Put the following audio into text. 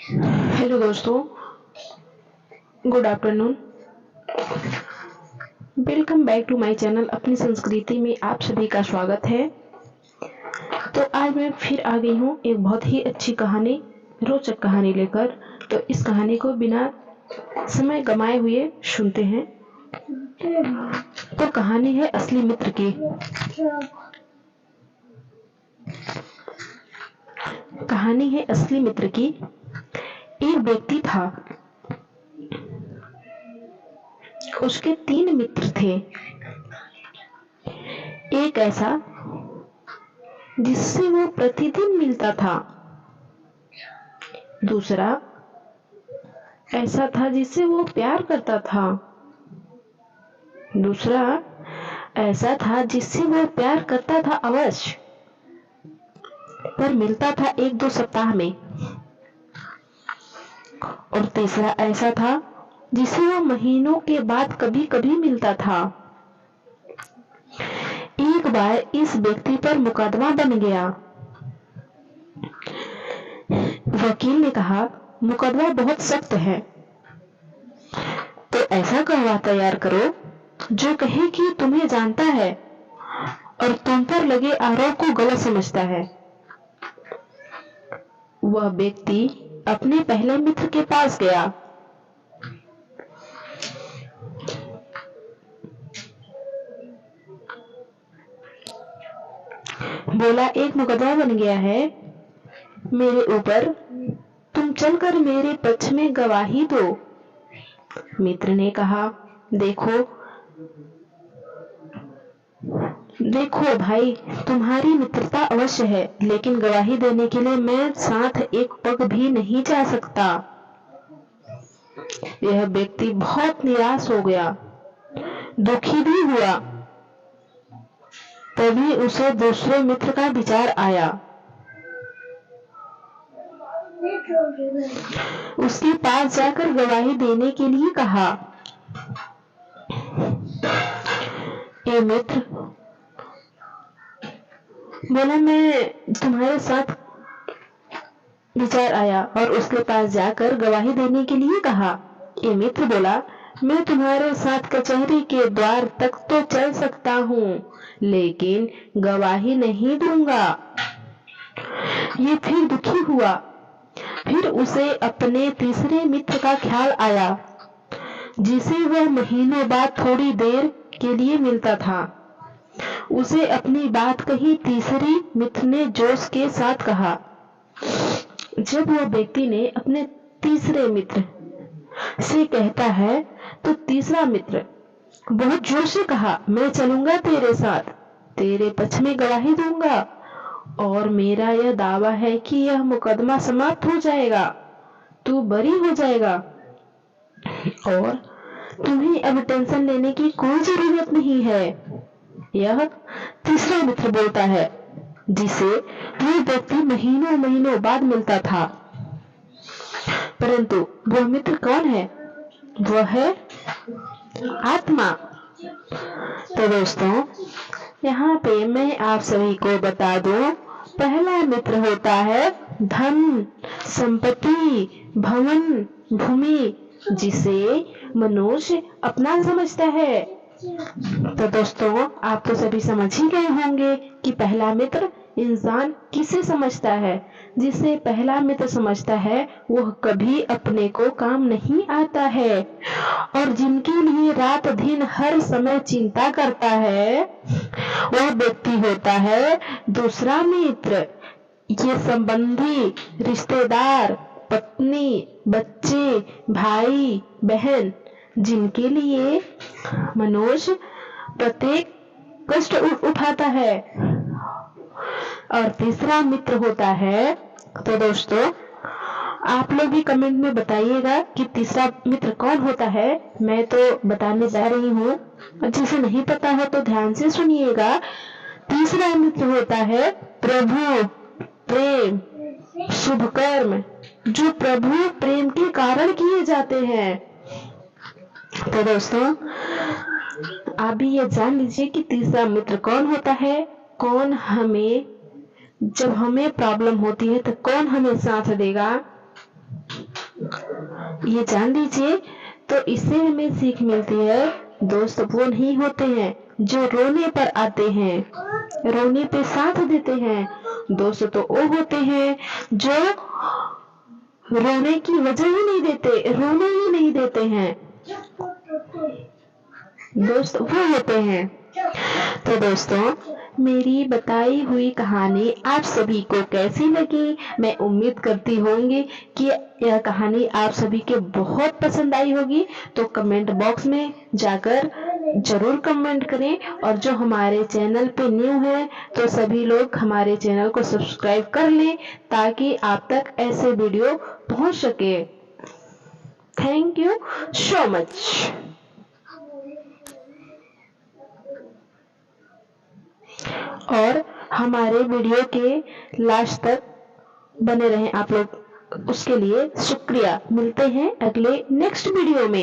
Hello दोस्तों, good afternoon. Welcome back to my channel. अपनी संस्कृति में आप सभी का स्वागत है। तो आज मैं फिर आ गई हूँ एक बहुत ही अच्छी कहानी, रोचक कहानी लेकर। तो इस कहानी को बिना समय गमाए हुए सुनते हैं। तो कहानी है असली मित्र की। कहानी है असली मित्र की। एक व्यक्ति था, उसके 3 मित्र थे। एक ऐसा जिससे वो प्रतिदिन मिलता था, दूसरा ऐसा था जिससे वो प्यार करता था, दूसरा ऐसा था जिससे वो प्यार करता था अवश्य, पर मिलता था 1-2 सप्ताह में, और तीसरा ऐसा था जिसे वो महीनों के बाद कभी कभी मिलता था। एक बार इस व्यक्ति पर मुकदमा बन गया। वकील ने कहा, मुकदमा बहुत सख्त है, तो ऐसा गवाह तैयार करो जो कहे कि तुम्हें जानता है और तुम पर लगे आरोप को गलत समझता है। वह व्यक्ति अपने पहले मित्र के पास गया। बोला, एक मुकदमा बन गया है मेरे ऊपर, तुम चलकर मेरे पक्ष में गवाही दो। मित्र ने कहा, देखो भाई, तुम्हारी मित्रता अवश्य है, लेकिन गवाही देने के लिए मैं साथ एक पग भी नहीं जा सकता। यह व्यक्ति बहुत निराश हो गया, दुखी भी हुआ। तभी उसे दूसरे मित्र का विचार आया। उसके पास जाकर गवाही देने के लिए कहा। ये मित्र बोला, मैं तुम्हारे साथ विचार आया, और उसके पास जाकर गवाही देने के लिए कहा। ये मित्र बोला, मैं तुम्हारे साथ कचहरी के द्वार तक तो चल सकता हूँ, लेकिन गवाही नहीं दूंगा। ये फिर दुखी हुआ। फिर उसे अपने तीसरे मित्र का ख्याल आया, जिसे वह महीनों बाद थोड़ी देर के लिए मिलता था। उसे अपनी बात कही। तीसरी मित्र ने जोश के साथ कहा। जब वह व्यक्ति ने अपने तीसरे मित्र से कहता है, तो तीसरा मित्र बहुत जोर से कहा, मैं चलूंगा तेरे साथ, तेरे पक्ष में गवाही दूंगा, और मेरा यह दावा है कि यह मुकदमा समाप्त हो जाएगा, तू बरी हो जाएगा, और तुम्हें अब टेंशन लेने की कोई जरूरत नहीं है। यह तीसरा मित्र बोलता है, जिसे वह व्यक्ति महीनों महीनों बाद मिलता था। परंतु वह मित्र कौन है? वह है आत्मा। तो दोस्तों, यहाँ पे मैं आप सभी को बता दूं, पहला मित्र होता है धन, संपत्ति, भवन, भूमि, जिसे मनुष्य अपना समझता है। तो दोस्तों, आप तो सभी समझ ही गए होंगे कि पहला मित्र इंसान किसे समझता है। जिसे पहला मित्र समझता है, वह कभी अपने को काम नहीं आता है, और जिनके लिए रात दिन हर समय चिंता करता है, वह व्यक्ति होता है दूसरा मित्र। ये संबंधी, रिश्तेदार, पत्नी, बच्चे, भाई, बहन, जिनके लिए मनुष्य प्रत्येक कष्ट उठाता है। और तीसरा मित्र होता है, तो दोस्तों आप लोग भी कमेंट में बताइएगा कि तीसरा मित्र कौन होता है। मैं तो बताने जा रही हूँ, जिसे नहीं पता हो तो ध्यान से सुनिएगा। तीसरा मित्र होता है प्रभु, प्रेम, शुभ कर्म, जो प्रभु प्रेम के कारण किए जाते हैं। तो दोस्तों, आप भी ये जान लीजिए कि तीसरा मित्र कौन होता है। कौन हमें, जब हमें प्रॉब्लम होती है तो कौन हमें साथ देगा, ये जान लीजिए। तो इससे हमें सीख मिलती है, दोस्त वो नहीं होते हैं जो रोने पर आते हैं, रोने पे साथ देते हैं। दोस्त तो वो होते हैं जो रोने की वजह ही नहीं देते, रोने ही नहीं देते हैं। दोस्त वो होते हैं। तो दोस्तों, मेरी बताई हुई कहानी आप सभी को कैसी लगी? मैं उम्मीद करती होंगी कि यह कहानी आप सभी के बहुत पसंद आई होगी। तो कमेंट बॉक्स में जाकर जरूर कमेंट करें, और जो हमारे चैनल पे न्यू है तो सभी लोग हमारे चैनल को सब्सक्राइब कर लें ताकि आप तक ऐसे वीडियो पहुंच सके। Thank you so much. और हमारे वीडियो के लास्ट तक बने रहें आप लोग, उसके लिए शुक्रिया। मिलते हैं अगले नेक्स्ट वीडियो में।